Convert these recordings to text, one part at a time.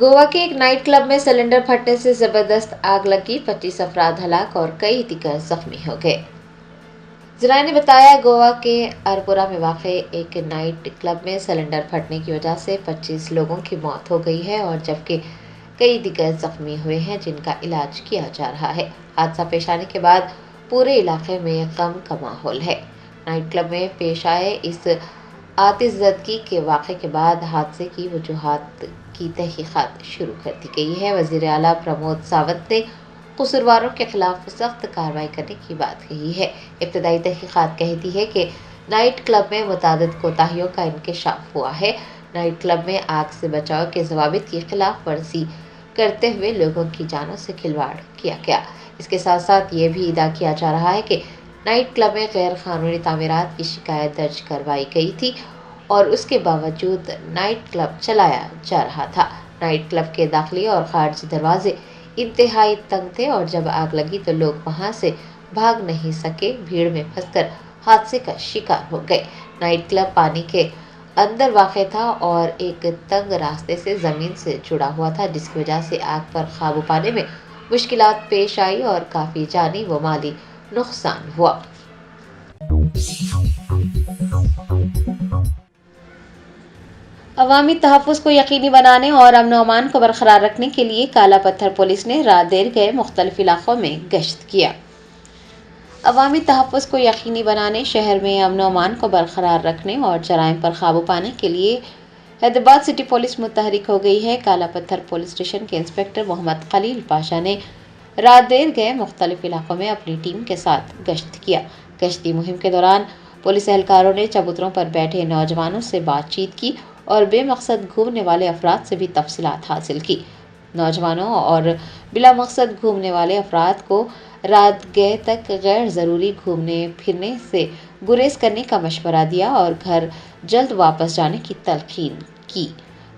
गोवा के एक night club में सिलेंडर फटने से जबरदस्त आग लगी, 25 अफराद हलाक और कई दीगर जख्मी हो गए। जराये ने बताया, गोवा के अरपुरा में वाक़े एक नाइट क्लब में सिलेंडर फटने की वजह से 25 लोगों की मौत हो गई है और जबकि कई दीगर जख्मी हुए हैं जिनका इलाज किया जा रहा है। हादसा पेश आने के बाद पूरे इलाके में गम का माहौल है। नाइट क्लब में पेश आए इस आतिशज़दगी के वाक़े के बाद हादसे की वजूहात की तहकीकात शुरू कर दी गई है। वज़ीर आला प्रमोद सावंत ने कसूरवारों के खिलाफ सख्त कार्रवाई करने की बात कही है। इब्तदाई तहकीकात कहती है कि नाइट क्लब में मुतादिद कोताहियों का इंकशाफ हुआ है। नाइट क्लब में आग से बचाव के ज़वाबित की खिलाफ वर्जी करते हुए लोगों की जानों से खिलवाड़ किया गया। इसके साथ साथ ये भी इदा किया जा रहा है कि नाइट क्लब में गैर कानूनी तामीरात की शिकायत दर्ज करवाई गई थी और उसके बावजूद नाइट क्लब चलाया जा रहा था। नाइट क्लब के दाखिली और खारजी दरवाजे इंतहाई तंग थे और जब आग लगी तो लोग वहां से भाग नहीं सके, भीड़ में फंसकर हादसे का शिकार हो गए। नाइट क्लब पानी के अंदर वाक़ था और एक तंग रास्ते से ज़मीन से जुड़ा हुआ था, जिसकी वजह से आग पर काबू पाने में मुश्किलात पेश आई और काफ़ी जानी व माली नुकसान हुआ। अवामी तहफ़्फ़ुज़ को यकीनी बनाने और अमन व अमान को बरकरार रखने के लिए काला पत्थर पुलिस ने रात देर गए मुख्तलिफ इलाकों में गश्त किया। अवामी तहफ़्फ़ुज़ को यकीनी बनाने, शहर में अमन व अमान को बरकरार रखने और जराइम पर काबू पाने के लिए हैदराबाद सिटी पुलिस मुतहरिक हो गई है। काला पत्थर पुलिस स्टेशन के इंस्पेक्टर मोहम्मद खलील पाशा ने रात देर गए मुख्तलिफ इलाकों में अपनी टीम के साथ गश्त किया। गश्ती मुहिम के दौरान पुलिस एहलकारों ने चबूतरों पर बैठे नौजवानों से बातचीत की और बेमकसद घूमने वाले अफराद से भी तफसीलात हासिल की। नौजवानों और बिला मकसद घूमने वाले अफराद को रात गए तक गैर ज़रूरी घूमने फिरने से गुरेज करने का मशवरा दिया और घर जल्द वापस जाने की तलकीन की।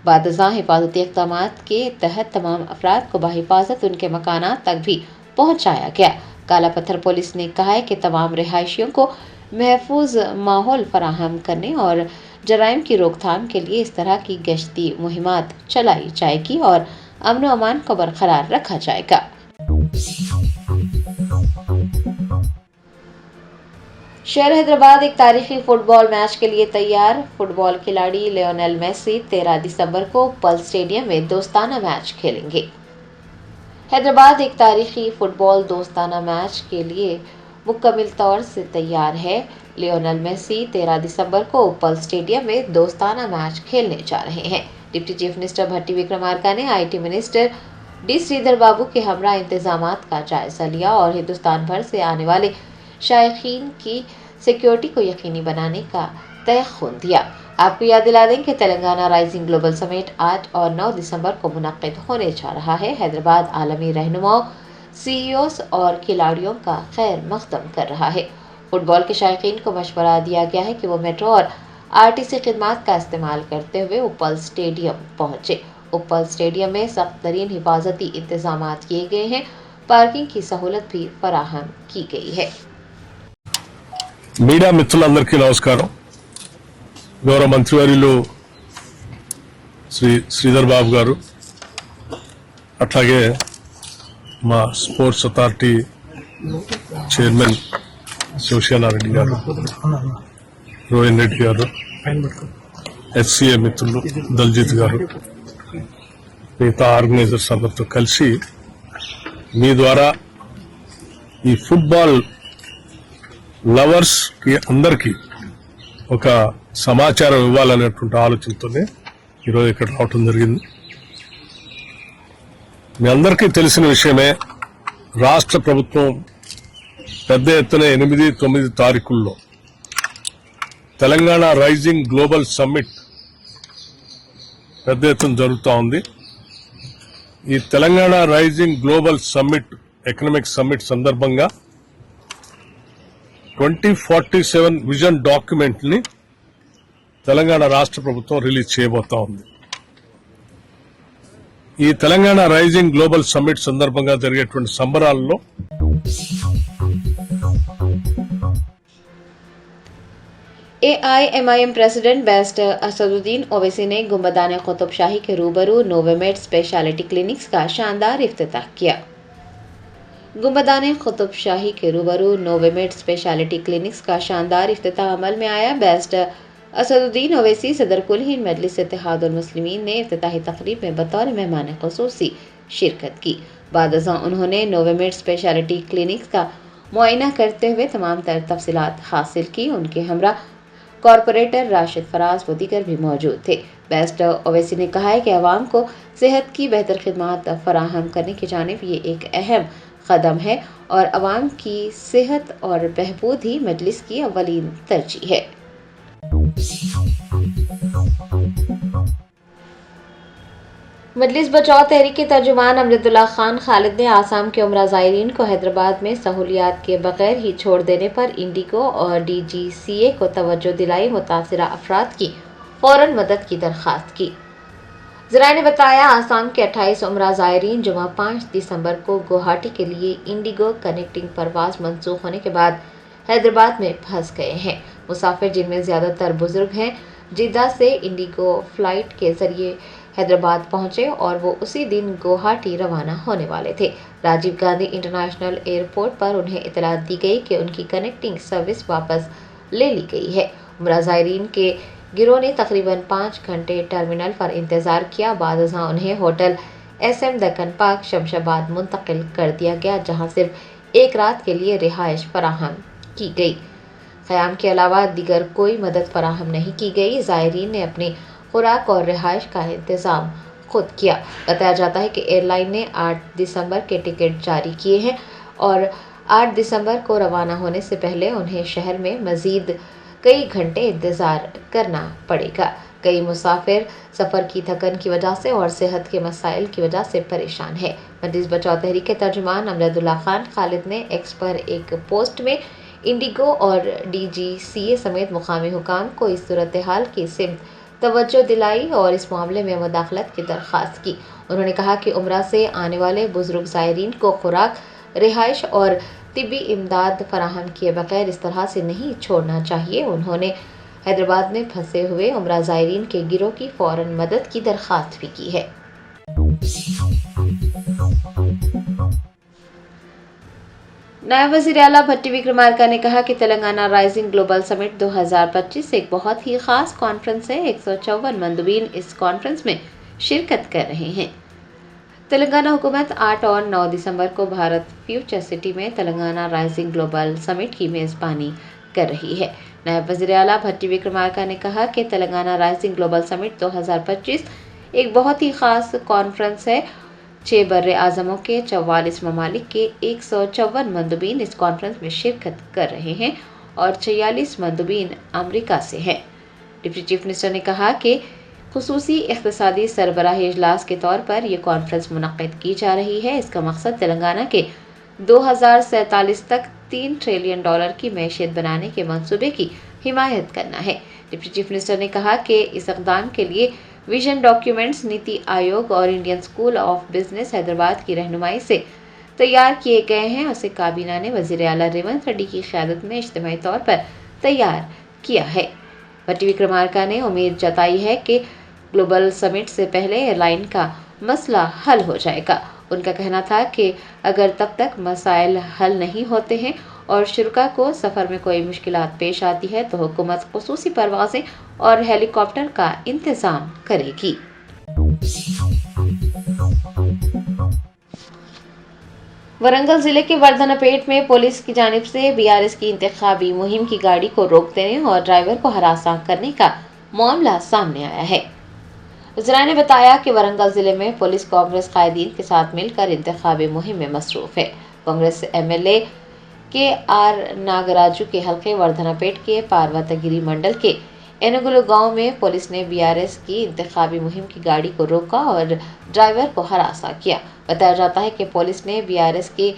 बादशाह हिफाजती इक़दामात के तहत तमाम अफराद को बाहिफाजत उनके मकानात तक भी पहुँचाया गया। काला पत्थर पुलिस ने कहा है कि तमाम रिहायशियों को महफूज माहौल फराहम करने और जराइम की रोकथाम के लिए इस तरह की गश्ती मुहिमात चलाई जाएगी और अमन व अमान को बरकरार रखा जाएगा। शहर हैदराबाद एक तारीखी फुटबॉल मैच के लिए तैयार। फुटबॉल खिलाड़ी लियोनेल मेसी 13 दिसंबर को पल्स स्टेडियम में दोस्ताना मैच खेलेंगे। हैदराबाद एक तारीखी फुटबॉल दोस्ताना मैच के लिए मुकम्मल तौर से तैयार है। लियोनेल मेसी 13 दिसंबर को पल्स स्टेडियम में दोस्ताना मैच खेलने जा रहे हैं। डिप्टी चीफ मिनिस्टर भट्टी विक्रमार्का ने IT मिनिस्टर डी श्रीधर बाबू के हमरा इंतजामात का जायजा लिया और हिंदुस्तान भर से आने वाले शायकीन की सिक्योरिटी को यकीनी बनाने का तयख्खुन दिया। आपको याद दिला दें कि तेलंगाना राइजिंग ग्लोबल समिट 8 और 9 दिसंबर को मुनक्किद होने जा रहा है। हैदराबाद आलमी रहनुमाओं, CEOs और खिलाड़ियों का खैर मकदम कर रहा है। फुटबॉल के शायकीन को मशवरा दिया गया है कि वो मेट्रो और RTC खिदमात का इस्तेमाल करते हुए उपल स्टेडियम पहुंचे। उपल स्टेडियम में सख्त तरीन हिफाजती इंतजामात किए गए हैं। पार्किंग की सहूलत भी फराहम की गई है। మీడియా మిత్రులందరికీ నమస్కారం। గౌరవ మంత్రివర్యులు శ్రీ శ్రీధర్ బాబు గారు, అట్లాగే మా స్పోర్ట్స్ అథారిటీ చైర్మన్ శివసేనారెడ్డి గారు, రోహన్ రెడ్డి గారు, HCA మిత్రులు దల్జిత్ గారు, మిగతా ఆర్గనైజర్స్ అందరితో కలిసి మీ ద్వారా ఈ ఫుట్బాల్ లవర్స్ కి అందరికీ ఒక సమాచారం ఇవ్వాలనేటువంటి ఆలోచనతోనే ఈరోజు ఇక్కడ రావటం జరిగింది. మీ అందరికీ తెలిసిన విషయమే, రాష్ట్ర ప్రభుత్వం పెద్ద ఎత్తున 8-9 తారీఖుల్లో తెలంగాణ రైజింగ్ గ్లోబల్ సమ్మిట్ పెద్ద ఎత్తున జరుగుతూ ఉంది. ఈ Telangana rising global summit economic summit సందర్భంగా 2047 విజన్ డాక్యుమెంట్ ని తెలంగాణ రాష్ట్ర ప్రభుత్వం రిలీజ్ చేయబోతా ఉంది. ఈ తెలంగాణ రైజింగ్ గ్లోబల్ సమ్మిట్ సందర్భంగా జరిగేటువంటి సంబరాల్లో AIMIM president barrister Asaduddin Owaisi ने गुंबदान कुतुब शाही के रूबरू नोवेमेड स्पेशलिटी क्लिनिक्स का शानदार इफ्तिताह किया। गुंबदान कुतुब शाही के रूबरू नोवेमेड स्पेशलिटी क्लिनिक्स का शानदार इफ्तिताह अमल में आया। बैरिस्टर असदुद्दीन ओवैसी सदर कुल हिंद मजलिस इत्तेहादुल मुस्लिमीन ने इफ्तिताही तकरीब में बतौर मेहमान खुसूसी शिरकत की। बाद अज़ां उन्होंने नोवेमेड स्पेशलिटी क्लिनिक्स का मुआयना करते हुए तमाम तर तफसीलात हासिल की। उनके हमरा कॉरपोरेटर राशिद फराज व दीगर भी मौजूद थे। बैरिस्टर ओवैसी ने कहा है कि अवाम को सेहत की बेहतर खिदमात फराहम करने की जानिब ये एक अहम कदम है और अवाम की सेहत और बहबूद ही मजलिस की अव्वलीन तरजीह है। मजलिस बचाओ तहरीक के तर्जुमान अमजदुल्ला खान खालिद ने आसाम के उमरा ज़ायरीन को हैदराबाद में सहूलियात के बगैर ही छोड़ देने पर इंडिगो और DGCA को तवज्जो दिलाई। मुतासिरा अफराद की फौरन मदद की दरख्वास्त की। ज़राए ने बताया आसाम के 28 उमरा ज़ायरीन जुमा 5 दिसंबर को गुवाहाटी के लिए इंडिगो कनेक्टिंग परवाज मंसूख होने के बाद हैदराबाद में फंस गए हैं। मुसाफिर जिनमें ज़्यादातर बुजुर्ग हैं जिद्दा से इंडिगो फ्लाइट के जरिए हैदराबाद पहुंचे और वो उसी दिन गुवाहाटी रवाना होने वाले थे। राजीव गांधी इंटरनेशनल एयरपोर्ट पर उन्हें इतला दी गई कि उनकी कनेक्टिंग सर्विस वापस ले ली गई है। उमरा ज़ायरीन के गिरोह ने तकरीबन 5 घंटे टर्मिनल पर इंतज़ार किया। बाद अज़ां उन्हें hotel SM Deccan park Shamshabad मुंतकिल कर दिया गया, जहां सिर्फ एक रात के लिए रिहाइश फराहम की गई। क़याम के अलावा दीगर कोई मदद फराहम नहीं की गई। ज़ायरीन ने अपनी खुराक और रिहाइश का इंतज़ाम खुद किया। बताया जाता है कि एयरलाइन ने 8 दिसंबर के टिकट जारी किए हैं और 8 दिसंबर को रवाना होने से पहले उन्हें शहर में मज़ीद कई घंटे इंतज़ार करना पड़ेगा। कई मुसाफिर सफ़र की थकन की वजह से और सेहत के मसाइल की वजह से परेशान है। मजलिस बचाओ तहरीक के तर्जुमान अमजदुल्ला खान खालिद ने एक्स पर एक पोस्ट में इंडिगो और DGCA समेत मुकामी हुकाम को इस सूरत हाल की सिमत तवज्जो दिलाई और इस मामले में मुदाखलत की दरख्वास्त की। उन्होंने कहा कि उमरा से आने वाले बुजुर्ग ज़ायरीन को खुराक, रिहाइश और तिब्बी इमदाद फराहम किए बगैर इस तरह से नहीं छोड़ना चाहिए। उन्होंने हैदराबाद में फंसे हुए उमरा ज़ायरीन के गिरोह की फौरन मदद की दरख्वास्त भी की है। नायब वज़ीर आला भट्टी विक्रमार्का ने कहा कि तेलंगाना राइजिंग ग्लोबल समिट 2025 एक बहुत ही खास कॉन्फ्रेंस है। 154 मंदुबीन इस कॉन्फ्रेंस में शिरकत कर रहे हैं। तेलंगाना हुकूमत 8 और 9 दिसंबर को भारत फ्यूचर सिटी में तेलंगाना राइजिंग ग्लोबल समिट की मेज़बानी कर रही है। नायब वज़ीर आला भट्टी विक्रमार्का ने कहा कि तेलंगाना राइजिंग ग्लोबल समिट 2025 एक बहुत ही खास कॉन्फ्रेंस है। 6 बर्रे आज़मों के 44 ममालिक के 154 मंदुबीन इस कॉन्फ्रेंस में शिरकत कर रहे हैं और 46 मंदुबीन अमेरिका से हैं। डिप्टी चीफ मिनिस्टर ने कहा कि खुसूसी इख्तिसादी सरबराही इजलास के तौर पर यह कॉन्फ्रेंस मुनक्किद की जा रही है। इसका मकसद तेलंगाना के 2047 तक $3 ट्रिलियन की मैशियत बनाने के मंसूबे की हिमायत करना है। डिप्टी चीफ मिनिस्टर ने कहा कि इस इक़दाम के लिए विजन डॉक्यूमेंट्स नीति आयोग और Indian school of business Hyderabad की रहनुमाई से तैयार किए गए हैं। उसे काबीना ने वज़ीर आला रेवंत रेड्डी की क़यादत में इज्तिमाई तौर पर तैयार किया है। भट्टी विक्रमार्का ने उम्मीद जताई है कि ग्लोबल समिट से पहले एयरलाइन का मसला हल हो जाएगा। उनका कहना था कि अगर तब तक मसाइल हल नहीं होते हैं और शुरका को सफ़र में कोई मुश्किलात पेश आती है तो हुकूमत खुसूसी परवाज़ें और हेलीकॉप्टर का इंतज़ाम करेगी। वरंगल जिले के वर्धनापेट में पुलिस की जानिब से BRS की इंतखाबी मुहिम की गाड़ी को रोक देने और ड्राइवर को हरासा करने का मामला सामने आया है। ज़राए ने बताया कि वरंगल जिले में पुलिस कांग्रेस कायदीन के साथ मिलकर इंतखाबी मुहिम में मसरूफ़ है। कांग्रेस MLA KR नागराजू के हल्के वर्धनापेट के पार्वतगिरी मंडल के एनगुलु गांव में पुलिस ने BRS की इंतखाबी मुहिम की गाड़ी को रोका और ड्राइवर को हरासा किया। बताया जाता है कि पुलिस ने BRS के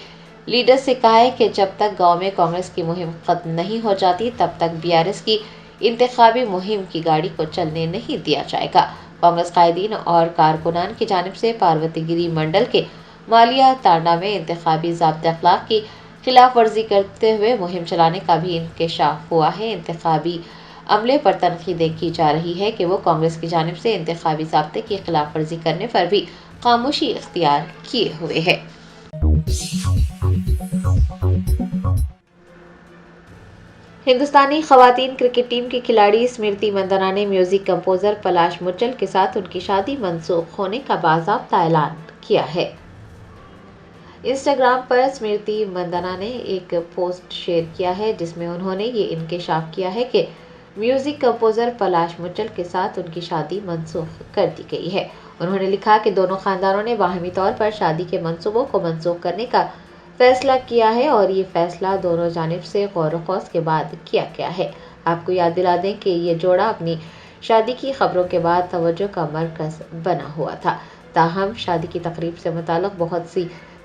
लीडर से कहा है कि जब तक गांव में कांग्रेस की मुहिम खत्म नहीं हो जाती तब तक BRS की इंतखाबी मुहिम की गाड़ी को चलने नहीं दिया जाएगा। कांग्रेस कायदीन और कारकुनान की जानिब से पार्वतीगिरी मंडल के मालिया तांडा में इंतखाबी ज़ाब्ते अखलाक की खिलाफ वर्जी करते हुए मुहिम चलाने का भी इंकशाफ हुआ है। इंतखाबी अमले पर तनकीदें की जा रही है कि वो कांग्रेस की जानिब से इंतखाबी ज़ाब्ते की खिलाफ वर्जी करने पर भी खामोशी इख्तियार किए हुए है। हिंदुस्तानी खवातीन क्रिकेट टीम की खिलाड़ी स्मृति मंदाना ने म्यूजिक कंपोजर पलाश मुचल के साथ उनकी शादी मंसूख होने का बाज़ाब्ता ऐलान किया है। इंस्टाग्राम पर स्मृति मंदाना ने एक पोस्ट शेयर किया है जिसमें उन्होंने ये इंकशाफ किया है कि म्यूजिक कंपोजर पलाश मुचल के साथ उनकी शादी मंसूख कर दी गई है। उन्होंने लिखा कि दोनों खानदानों ने बाहमी तौर पर शादी के मंसूबों को मंसूख करने का फैसला किया है और ये फैसला दोनों जानिब से गौर ख़ौस के बाद किया गया है। आपको याद दिला दें कि ये जोड़ा अपनी शादी की खबरों के बाद तवज्जो का मरकज़ बना हुआ था। ताहम शादी की तकरीब से मुताल्लिक़ बहुत सी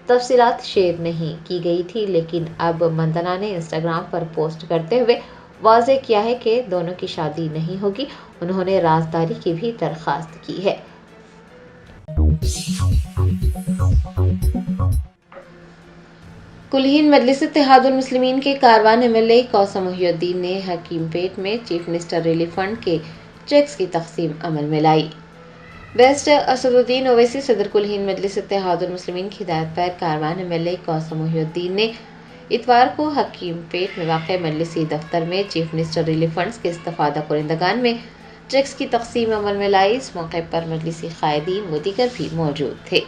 तफसीलात शेयर नहीं की गई थी, लेकिन अब मंदाना ने इंस्टाग्राम पर पोस्ट करते हुए वाज़ेह किया है कि दोनों की शादी नहीं होगी। उन्होंने राजदारी की भी दरख्वास्त की है। कुल्हीन मजलिस इत्तेहादुल मुस्लिमीन के कारवान एमएलए कौसम मोहिउद्दीन ने हकीमपेट में चीफ मिनिस्टर रिलीफ फंड के चेक्स की तकसीम अमल में लाई। बेस्ट असदुद्दीन ओवैसी सदर कुल्हीन मजलिस इत्तेहादुल मुस्लिमीन की हिदायत पर कारवान एमएलए कौसम मोहिउद्दीन ने इतवार को हकीमपेट में वाक़ मजलिसी दफ्तर में चीफ मिनिस्टर रिलीफ फंड्स के इस्तिफ़ादा कुरिंदगान में चेक्स की तकसीम अमल में लाई। इस मौके पर मजलिसी क़ायदीन व दीगर भी मौजूद थे।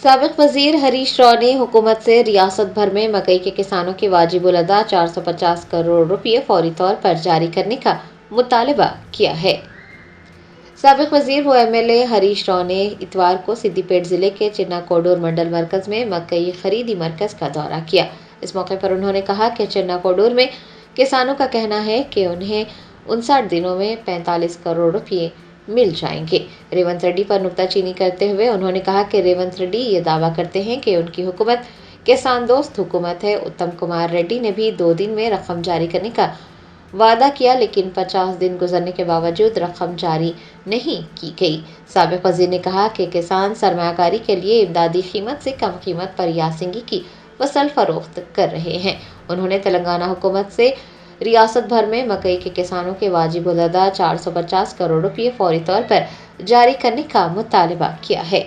साबिक़ वज़ीर हरीश राव ने हुकूमत से रियासत भर में मकई के किसानों की वाजिबुल अदा 450 करोड़ रुपये फौरी तौर पर जारी करने का मुतालबा किया है। साबिक़ वज़ीर व एमएलए हरीश राव ने इतवार को सिद्दीपेट ज़िले के चिन्ना कोडूर मंडल मरकज़ में मकई खरीदी मरकज़ का दौरा किया। इस मौके पर उन्होंने कहा कि चिन्ना कोडूर में किसानों का कहना है कि उन्हें 59 दिनों में 45 करोड़ रुपये मिल जाएंगे। रेवंत रेड्डी पर नुक्ताचीनी करते हुए उन्होंने कहा कि रेवंत रेड्डी ये दावा करते हैं कि उनकी हुकूमत किसान दोस्त हुकूमत है। उत्तम कुमार रेड्डी ने भी 2 दिन में रकम जारी करने का वादा किया, लेकिन 50 दिन गुजरने के बावजूद रकम जारी नहीं की गई। साबिक़ वज़ीर ने कहा कि किसान सरमायाकारी के लिए इमदादी कीमत से कम कीमत पर यासिंगी की फसल फरोख्त कर रहे हैं। उन्होंने तेलंगाना हुकूमत से रियासत भर में मकई के किसानों के वाजिबुल अदा 450 करोड़ रुपये फौरी तौर पर जारी करने का मुतालबा किया है।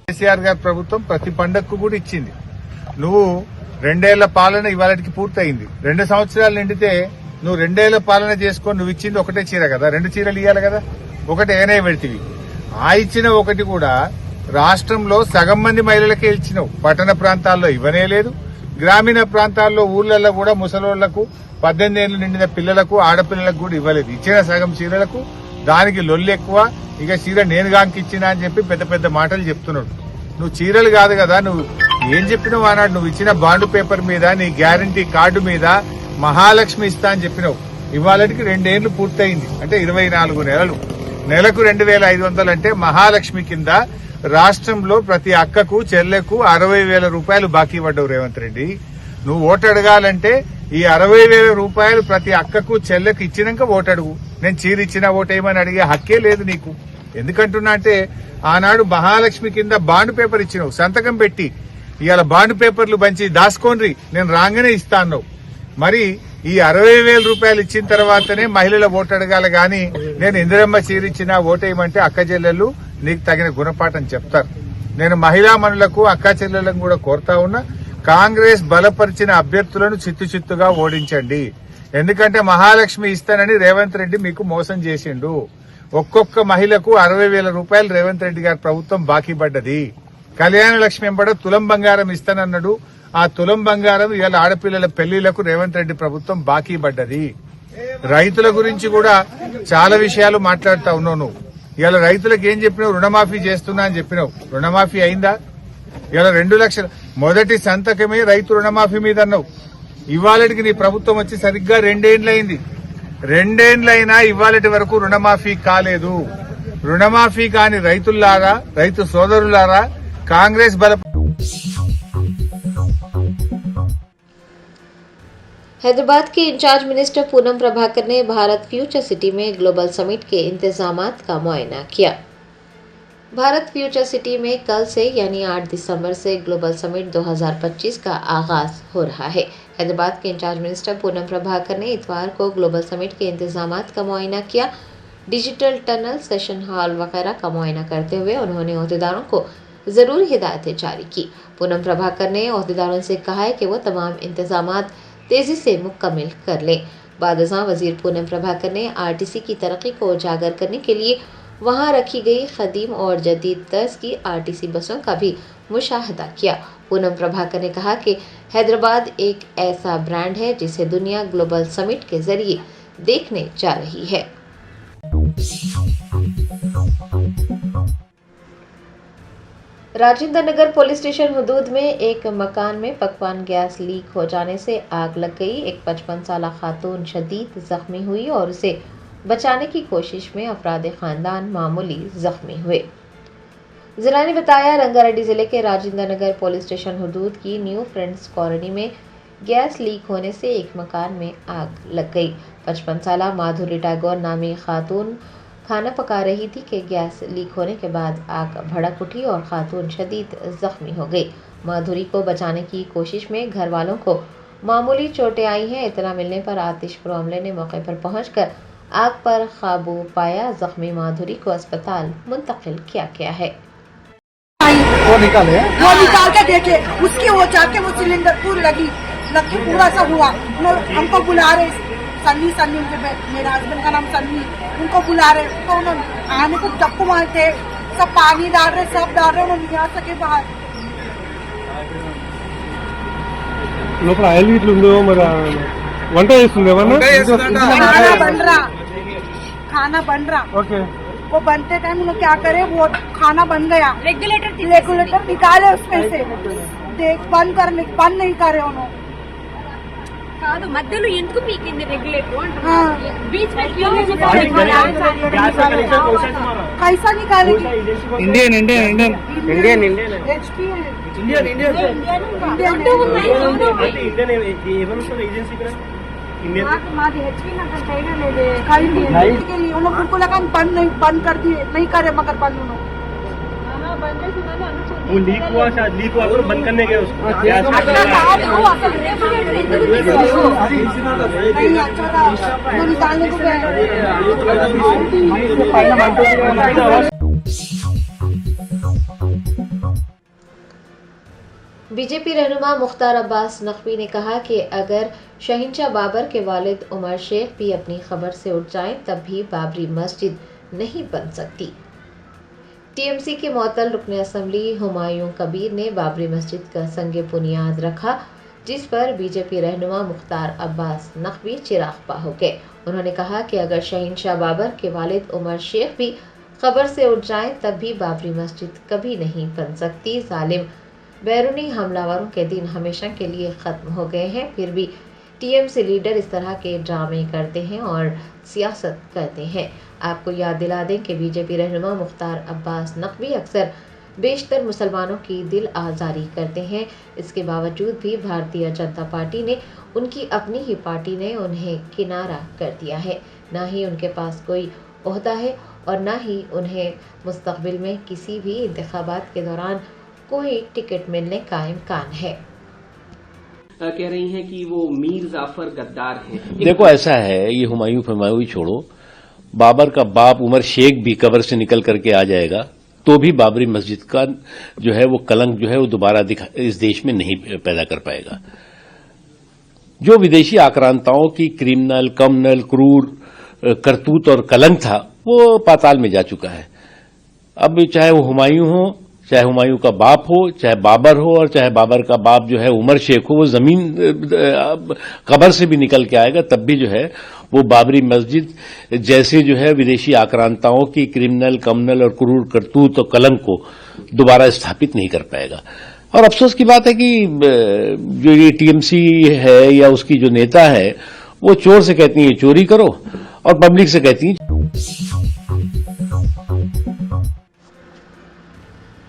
కేసీఆర్ గారి ప్రభుత్వం ప్రతి పండగకు కూడా ఇచ్చింది. నువ్వు 2 ఏళ్ల పాలన ఇవాళకి పూర్తయింది. 2 సంవత్సరాలు నిండితే నువ్వు 2 ఏళ్ల పాలన చేసుకొని నువ్వు ఇచ్చింది ఒకటే చీర కదా, 2 చీరలు ఇవ్వాలి కదా, ఒకటి ఏనే పెడితివి. ఆ ఇచ్చిన ఒకటి కూడా రాష్ట్రంలో సగం మంది మహిళలకే ఇచ్చినావు. పట్టణ ప్రాంతాల్లో ఇవ్వనే లేదు. గ్రామీణ ప్రాంతాల్లో ఊర్లలో కూడా ముసలోళ్లకు 18 ఏళ్లు నిండిన పిల్లలకు ఆడపిల్లలకు కూడా ఇవ్వలేదు. ఇచ్చిన సగం చీరలకు దానికి లొల్లి ఎక్కువ. ఇక చీర నేను గాంకిచ్చినా అని చెప్పి పెద్ద పెద్ద మాటలు చెప్తున్నాడు. నువ్వు చీరలు కాదు కదా, నువ్వు ఏం చెప్పినావు అన్నాడు. నువ్వు ఇచ్చిన బాండ్ పేపర్ మీద నీ గ్యారంటీ కార్డు మీద మహాలక్ష్మి ఇస్తా అని చెప్పినావు. ఇవాళకి 2 ఏళ్లు పూర్తయింది, అంటే 24 నెలలు. నెలకు 2500 అంటే మహాలక్ష్మి కింద రాష్ట్రంలో ప్రతి అక్కకు చెల్లెకు 60,000 రూపాయలు బాకీ పడ్డవు రేవంత్ రెడ్డి. నువ్వు ఓటు అడగాలంటే ఈ 60,000 రూపాయలు ప్రతి అక్కకు చెల్లెకు ఇచ్చినాక ఓటు అడుగు. నేను చీరిచ్చినా ఓటేయమని అడిగే హక్కే లేదు నీకు. ఎందుకంటున్నా అంటే ఆనాడు మహాలక్ష్మి కింద బాండ్ పేపర్ ఇచ్చినావు, సంతకం పెట్టి ఇవాళ బాండ్ పేపర్లు పంచి దాసుకోండి నేను రాగానే ఇస్తా అన్నావు. మరి ఈ 60,000 రూపాయలు ఇచ్చిన తర్వాతనే మహిళల ఓటు అడగాలి గాని నేను ఇందిరమ్మ చీరిచ్చినా ఓటేయమంటే అక్క చెల్లెళ్ళు నీకు తగిన గుణపాఠం చెప్తారు. నేను మహిళా మనులకు అక్క చెల్లెళ్ళను కూడా కోరుతా ఉన్నా, కాంగ్రెస్ బలపరిచిన అభ్యర్థులను చిత్తుచిత్తుగా ఓడించండి. ఎందుకంటే మహాలక్ష్మి ఇస్తానని రేవంత్ రెడ్డి మీకు మోసం చేసిండు. ఒక్కొక్క మహిళకు 60,000 రూపాయలు రేవంత్ రెడ్డి గారి ప్రభుత్వం బాకీ పడ్డది. కళ్యాణ లక్ష్మి ఎంబడ తులం బంగారం ఇస్తానన్నాడు. ఆ తులం బంగారం ఇవాళ ఆడపిల్లల పెళ్లిళ్లకు రేవంత్ రెడ్డి ప్రభుత్వం బాకీ పడ్డది. రైతుల గురించి కూడా చాలా విషయాలు మాట్లాడుతా ఉన్నావు నువ్వు. ఇవాళ రైతులకు ఏం చెప్పినావు? రుణమాఫీ చేస్తున్నా అని చెప్పినావు. రుణమాఫీ అయిందా? ఇవాళ 2 లక్షలు మొదటి సంతకమే రైతు రుణమాఫీ మీద అన్నావు. ఇవాళకి నీ ప్రభుత్వం వచ్చి సరిగ్గా 2 ఏళ్లయింది. 2 ఏళ్లైనా ఇవాళటి వరకు రుణమాఫీ కాలేదు. రుణమాఫీ కాని రైతుల్లారా, రైతు సోదరులారా, కాంగ్రెస్ हैदराबाद के इंचार्ज मिनिस्टर पूनम प्रभाकर ने भारत फ्यूचर सिटी में ग्लोबल समिट के इंतजामात का मुआयना किया। भारत फ्यूचर सिटी में कल से यानी 8 दिसंबर से ग्लोबल समिट 2025 का आगाज हो रहा है। हैदराबाद के इंचार्ज मिनिस्टर पूनम प्रभाकर ने इतवार को ग्लोबल समिट के इंतजामात का मुआयना किया। डिजिटल टनल, सेशन हॉल वगैरह का मुआयना करते हुए उन्होंने ओहदेदारों को ज़रूरी हिदायतें जारी की। पूनम प्रभाकर ने ओहदेदारों से कहा है कि वो तमाम इंतजामात तेज़ी से मुकम्मल कर लें। बाद-ए-ज़ां वज़ीर पूनम प्रभाकर ने आरटीसी की तरक्की को उजागर करने के लिए वहां रखी गई कदीम और जदीद तर्ज की आरटीसी बसों का भी मुशाहदा किया। पूनम प्रभाकर ने कहा कि हैदराबाद एक ऐसा ब्रांड है जिसे दुनिया ग्लोबल समिट के जरिए देखने जा रही है। राजेंद्र नगर पुलिस स्टेशन हुदूद में एक मकान में पकवान गैस लीक हो जाने से आग लग गई। एक 55 साला खातून शदीद जख्मी हुई और उसे बचाने की कोशिश में अफराद खानदान मामूली जख्मी हुए। जिला ने बताया, रंगारेड्डी जिले के राजेंद्र नगर पुलिस स्टेशन हुदूद की न्यू फ्रेंड्स कॉलोनी में गैस लीक होने से एक मकान में आग लग गई। 55 साला माधुरी टैगोर नामी खातून खाना पका रही थी कि गैस लीक होने के बाद आग भड़क उठी और खातून शदीद जख्मी हो गई। माधुरी को बचाने की कोशिश में घर वालों को मामूली चोटें आई हैं। इतना मिलने पर आतिशपुर अमले ने मौके पर पहुंचकर आग पर काबू पाया। जख्मी माधुरी को अस्पताल मुंतकिल किया गया है। वो निकाल के देखे, उसकी वो जाके वो सिलेंडर पूरी लग के पूरा सा हुआ। हमको बुला रहे सन्नी उनके मेरा हस्बैंड का नाम सन्नी, उनको बुला रहे तो उन्होंने आने को डप्पू मारते, सब पानी डाल रहे, सब डाल रहे, उन्होंने नहीं आ सके बाहर। లోపల ఆయిల్ ఇట్లుందో మరి వంట చేస్తుంది ఏమన్నా खाना बन रहा ఓకే वो बनते टाइम उन्होंने क्या करे, वो खाना बन गया, रेगुलेटर निकाले उसमें से, बंद नहीं करे उन्होंने। కాదు మధ్యలో ఎందుకు పీకింది రెగ్యులేటర్ हाँ। बीच में क्यों कैसा निकालेगी? ఇండియన్ HP है। మాది HP నాకు టైలర్ లేదే काही नहीं के लिए उन्होंने उनको लगा बंद कर दिए, नहीं करे मगर बंद उन्होंने वो लीक हुआ शायद लीक हुआ तो बंद करने गए उसको नहीं अच्छा था वो निकालने को गए। बीजेपी रहनुमा मुख्तार अब्बास नकवी ने कहा कि अगर शहंशाह बाबर के वालिद उमर शेख भी अपनी खबर से उठ जाएं तब भी बाबरी मस्जिद नहीं बन सकती। टीएमसी के मुअत्तल रुकन असम्बली हुमायूं कबीर ने बाबरी मस्जिद का संगे बुनियाद रखा, जिस पर बीजेपी रहनुमा मुख्तार अब्बास नकवी चिराग हो गए। उन्होंने कहा कि अगर शहंशाह बाबर के वालिद उमर शेख भी खबर से उठ जाएं तब भी बाबरी मस्जिद कभी नहीं बन सकती। जालिम बैरूनी हमलावरों के दिन हमेशा के लिए ख़त्म हो गए हैं, फिर भी टीएमसी लीडर इस तरह के ड्रामे करते हैं और सियासत करते हैं। आपको याद दिला दें कि बीजेपी रहनुमा मुख्तार अब्बास नकवी अक्सर बेशतर मुसलमानों की दिल आज़ारी करते हैं। इसके बावजूद भी भारतीय जनता पार्टी ने, उनकी अपनी ही पार्टी ने उन्हें किनारा कर दिया है। ना ही उनके पास कोई ओहदा है और ना ही उन्हें मुस्तकबिल में किसी भी इंतखाबात के दौरान कोई टिकट मिलने का इम्कान है। कह रही हैं कि वो मीर जाफर गद्दार हैं। देखो ऐसा है, ये हुमायूं छोड़ो, बाबर का बाप उमर शेख भी कब्र से निकल करके आ जाएगा तो भी बाबरी मस्जिद का जो है वो कलंक जो है वो दोबारा इस देश में नहीं पैदा कर पाएगा। जो विदेशी आक्रांताओं की क्रिमिनल, कम्युनल, क्रूर करतूत और कलंक था वो पाताल में जा चुका है। अब चाहे वो हुमायूं हो, चाहे हुमायूं का बाप हो, चाहे बाबर हो और चाहे बाबर का बाप जो है उमर शेख हो, वो जमीन कब्र से भी निकल के आएगा तब भी जो है वो बाबरी मस्जिद जैसे जो है विदेशी आक्रांताओं की क्रिमिनल, कम्युनल और क्रूर करतूत और कलंक को दोबारा स्थापित नहीं कर पाएगा। और अफसोस की बात है कि जो ये टीएमसी है या उसकी जो नेता है वो चोर से कहती है चोरी करो और पब्लिक से कहती है।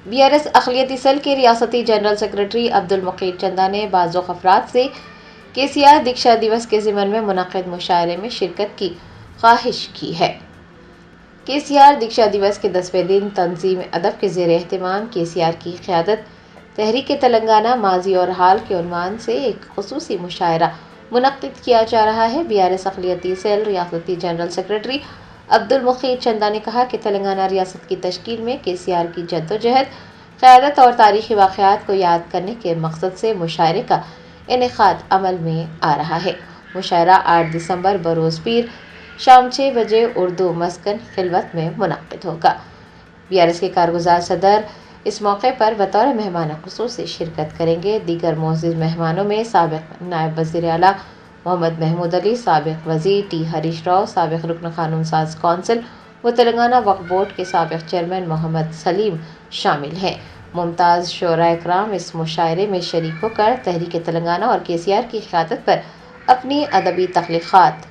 बीआरएस अक़लियती सेल के रियासती जनरल सेक्रेटरी अब्दुल मुकीर चंदा ने बाज़ अफराद से केसीआर दीक्षा दिवस के ज़िमन में मुनक़िद मुशायरे में शिरकत की ख्वाहिश की है। KCR दीक्षा दिवस के 10वें दिन तंजीम अदब के ज़ेर एहतमाम KCR की क़यादत तहरीक तेलंगाना माजी और हाल के उन्वान से एक खुसूसी मुशायरा मुनक्किद किया जा रहा है। BRS अक़लियती सेल रियासती जनरल सेक्रेटरी अब्दुल मुक़ीत चंदा ने कहा कि तेलंगाना रियासत की तश्कील में KCR की जद्दोजहद, क़यादत और तारीख़ी वाक़यात को याद करने के मकसद से मुशायरे का इनेक़ाद अमल में आ रहा है। मुशायरा 8 दिसंबर बरोज़ पीर शाम 6 बजे उर्दू मस्कन खिलवत में मुनक्किद होगा। BRS के कारगुज़ार सदर इस मौके पर बतौर मेहमान ख़ुसूसी शिरकत करेंगे। दीगर मोअज़्ज़िज़ मेहमानों में साबिक़ नायब वज़ीर आला मोहम्मद महमूद अली, साबिक़ वज़ीर T हरीश राव, साबिक़ रुकन क़ानून साज़ कौंसिल व तेलंगाना वक्फ़ बोर्ड के साबिक़ चेयरमैन मोहम्मद सलीम शामिल हैं। मुमताज़ शोराए कराम इस मुशायरे में शरीक होकर तहरीक तेलंगाना और KCR की क़यादत पर अपनी अदबी तख्लीक़ात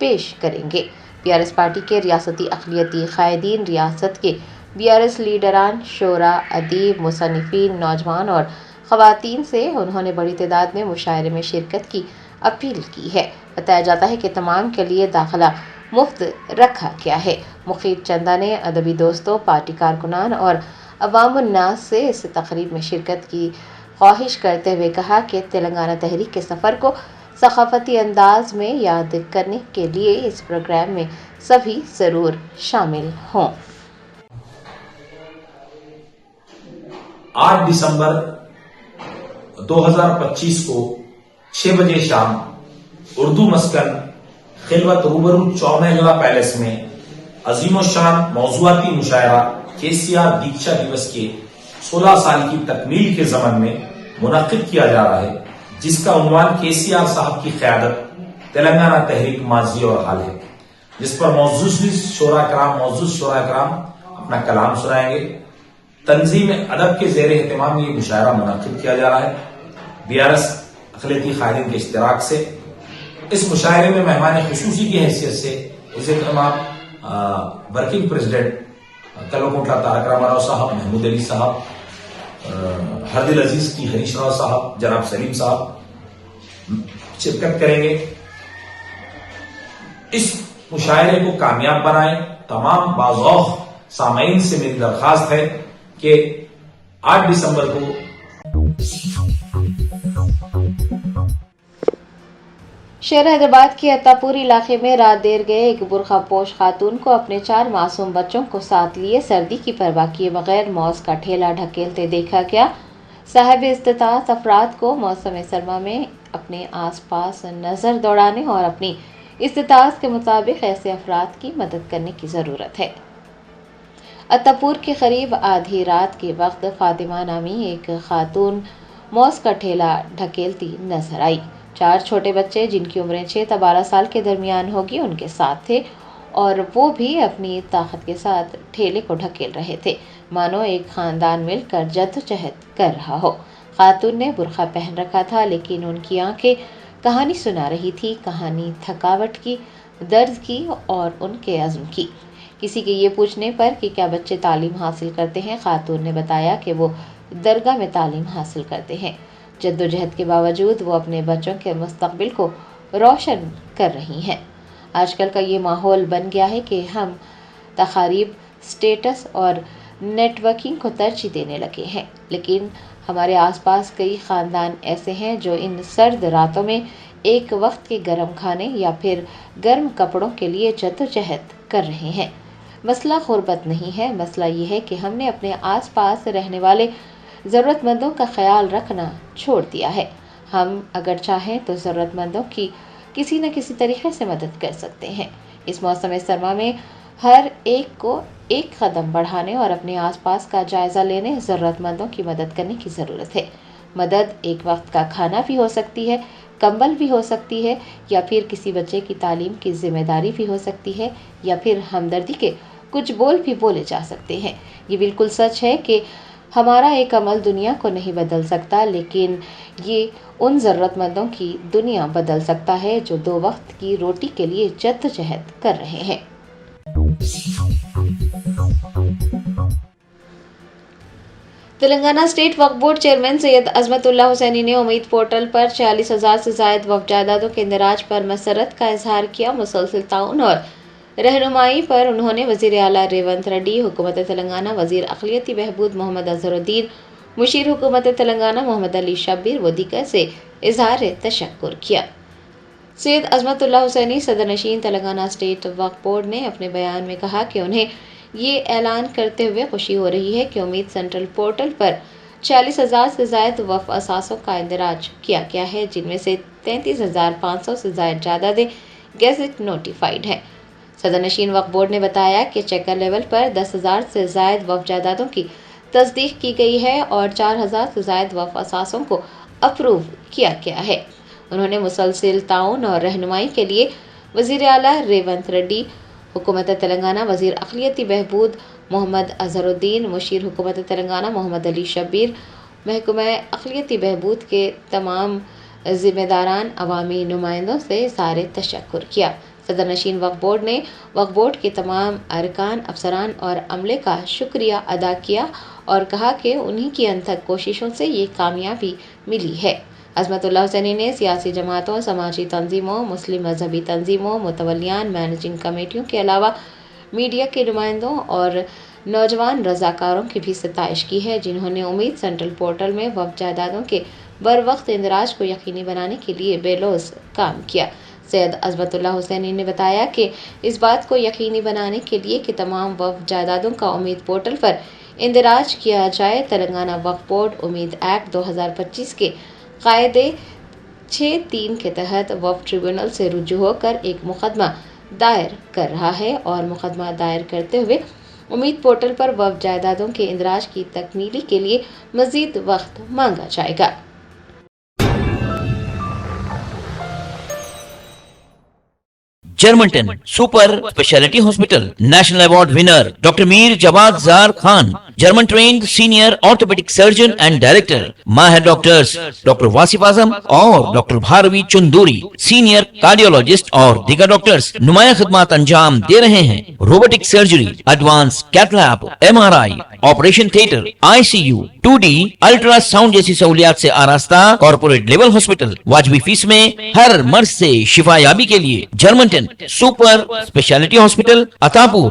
पेश करेंगे। BRS पार्टी के रियासती अक़लियती क़ायदीन, रियासत के BRS लीडरान, शोरा, अदीब, मुसन्निफ़ीन, नौजवान और ख़वातीन से उन्होंने बड़ी तादाद में मुशायरे में शिरकत की अपील की है। बताया जाता है कि तमाम के लिए दाखिला मुफ्त रखा गया है। मुक़ीत चंदा ने अदबी दोस्तों, पार्टी कारकुनान और अवामुन्नास से इस तक़रीब में शिरकत की ख्वाहिश करते हुए कहा कि तेलंगाना तहरीक के सफ़र को सक़ाफ़ती अंदाज में याद करने के लिए इस प्रोग्राम में सभी ज़रूर शामिल हों। 8 दिसंबर 2025 को 6 बजे शाम उर्दू मस्कन खिलवत रूबरू चौमेगला पैलेस में अजीम शान मौज़ूआती मुशायरा KCR दीक्षा दिवस के 16 साल की तकमील के ज़मन में मुनक्किद किया जा रहा है, जिसका उन्वान KCR साहब की क़यादत तेलंगाना तहरीक माजी और हाल है, जिस पर मौजूद शोरा कराम अपना कलाम सुनाएंगे। तंजीम अदब के ज़ेर एहतमाम ये मुशायरा मुनक्किद किया जा रहा है BRS अक़लियती क़ायदीन के इश्तिराक से। इस मुशायरे में मेहमान ख़ुसूसी की हैसियत से इज़्ज़त तमाम वर्किंग प्रेसिडेंट कलवकुंटला तारक रामाराव साहब, महमूद अली साहब, हरदिल अजीज T हरीश राव साहब, जनाब सलीम साहब शिरकत करेंगे। इस मुशायरे को कामयाब बनाएं। तमाम बाज़ौक़ सामीन से मेरी दरख्वास्त है कि 8 दिसंबर को शहर हैदराबाद के अत्तापुर इलाके में रात देर गए एक बुरखा पोश खातून को अपने 4 मासूम बच्चों को साथ लिए सर्दी की परवाह किए बगैर मौज का ठेला ढकेलते देखा गया। साहिब इस्तिताअत अफराद को मौसम सरमा में अपने आसपास नज़र दौड़ाने और अपनी इस्तिताअत के मुताबिक ऐसे अफराद की मदद करने की ज़रूरत है। अत्तापुर के करीब आधी रात के वक्त फातिमा नामी एक खातून मौज का ठेला ढकेलती नजर आई। 4 छोटे बच्चे जिनकी उम्रें 6 से 12 साल के दरमियान होगी उनके साथ थे और वो भी अपनी ताकत के साथ ठेले को ढकेल रहे थे, मानो एक खानदान मिलकर जद्दोजहद कर रहा हो। खातून ने बुरखा पहन रखा था, लेकिन उनकी आंखें कहानी सुना रही थी। कहानी थकावट की, दर्द की और उनके अज़्म की। किसी के ये पूछने पर कि क्या बच्चे तालीम हासिल करते हैं, खातून ने बताया कि वो दरगाह में तालीम हासिल करते हैं। जद्दोजहद के बावजूद वो अपने बच्चों के मुस्तकबिल को रोशन कर रही हैं। आजकल का ये माहौल बन गया है कि हम तकारीब, स्टेटस और नेटवर्किंग को तरजीह देने लगे हैं, लेकिन हमारे आसपास कई ख़ानदान ऐसे हैं जो इन सर्द रातों में एक वक्त के गर्म खाने या फिर गर्म कपड़ों के लिए जद्दोजहद कर रहे हैं। मसला गुर्बत नहीं है, मसला ये है कि हमने अपने आसपास रहने वाले ज़रूरतमंदों का ख्याल रखना छोड़ दिया है। हम अगर चाहें तो ज़रूरतमंदों की किसी न किसी तरीके से मदद कर सकते हैं। इस मौसम सरमा में हर एक को एक कदम बढ़ाने और अपने आसपास का जायज़ा लेने, ज़रूरतमंदों की मदद करने की ज़रूरत है। मदद एक वक्त का खाना भी हो सकती है, कंबल भी हो सकती है, या फिर किसी बच्चे की तालीम की जिम्मेदारी भी हो सकती है, या फिर हमदर्दी के कुछ बोल भी बोले जा सकते हैं। ये बिल्कुल सच है कि हमारा एक अमल दुनिया को नहीं बदल सकता, लेकिन ये उन ज़रूरतमंदों की दुनिया बदल सकता है जो 2 वक्त की रोटी के लिए जद्दोजहद कर रहे हैं। Telangana state Waqf board chairman Syed Azmatullah Hussaini ने उम्मीद पोर्टल पर 46,000 से ज़ायद वक्फ जायदादों के इंदराज पर मसरत का इजहार किया। मुसलसल ताउन और रहनुमाई पर उन्होंने वजीर आला रेवंत रेड्डी, हुकूमत तेलंगाना वजीर अक़लियती बहबूद मोहम्मद अजहरुद्दीन, मुशीर हुकूमत तेलंगाना मोहम्मद अली शब्बीर व दीगर से इजहार तशक्कुर किया। सैयद अज़मतुल्लाह हुसैनी सदरनशीन तेलंगाना स्टेट वक्फ बोर्ड ने अपने बयान में कहा कि उन्हें ये ऐलान करते हुए खुशी हो रही है कि उम्मीद सेंट्रल पोर्टल पर 40,000 से ज़ायद वक्फ असासों का इंदराज किया गया है, जिनमें से 33,500 से ज़ायद जायदादें गैजेट नोटिफाइड हैं। सदरनशीन वक्फ बोर्ड ने बताया कि चेकर लेवल पर 10,000 से ज़ायद वक्फ जायदादों की तस्दीक की गई है और 4,000 से ज़ायद वक्फ असासों को अप्रूव किया गया है। उन्होंने मुसलसिल ताउन और रहनुमाई के लिए वज़ीर आला रेवंत रेड्डी, हुकूमत तेलंगाना वज़ीर अक़लियती बहबूद मोहम्मद अजहरुद्दीन, मुशीर हुकूमत तेलंगाना मोहम्मद अली शब्बीर, महकमा अक़लियती बहबूद के तमाम ज़िम्मेदारान अवामी नुमाइंदों से इज़हार तशक्कुर किया। सदरनशीन वक्फ बोर्ड ने वक्फ बोर्ड के तमाम अरकान, अफसरान और अमले का शुक्रिया अदा किया और कहा कि उन्हीं की अनथक कोशिशों से ये कामयाबी मिली है। अज़मतुल्लाह हुसैनी ने सियासी जमातों, समाजी तंजीमों, मुस्लिम मजहबी तंजीमों, मुतवल्लियान, मैनेजिंग कमेटियों के अलावा मीडिया के नुमाइंदों और नौजवान रज़ाकारों की भी सताइश की है, जिन्होंने उम्मीद सेंट्रल पोर्टल में वक्फ जायदादों के बर वक्त इंदराज को यकीनी बनाने के लिए बेलौस काम किया। सैयद अज़मतुल्लाह हुसैनी ने बताया कि इस बात को यकीनी बनाने के लिए कि तमाम वक्फ जायदादों का उम्मीद पोर्टल पर इंदराज किया जाए, तेलंगाना वक्फ बोर्ड उम्मीद एक्ट 2025 के कायदे 6(3) के तहत वक्फ ट्रिब्यूनल से रुजू होकर एक मुकदमा दायर कर रहा है और मुकदमा दायर करते हुए उम्मीद पोर्टल पर वक्फ जायदादों के इंदराज की तकमीली के लिए मजीद वक्त मांगा जाएगा। Germanten super speciality hospital national award winner doctor Mir Jawad Zar Khan, German trained senior orthopaedic surgeon and director, माहिर डॉक्टर्स डॉक्टर वासिफ आजम और doctor Bharavi Chunduri, senior cardiologist और दीगर डॉक्टर्स नुमाया खिदमत अंजाम दे रहे हैं। Robotic surgery, advance cath lab, MRI, operation theatre, ICU, 2D ultrasound जैसी सहूलियात से आरास्ता कॉर्पोरेट लेवल हॉस्पिटल, वाजबी फीस में हर मर्ज से शिफायाबी के लिए Germanton super speciality hospital, Attapur,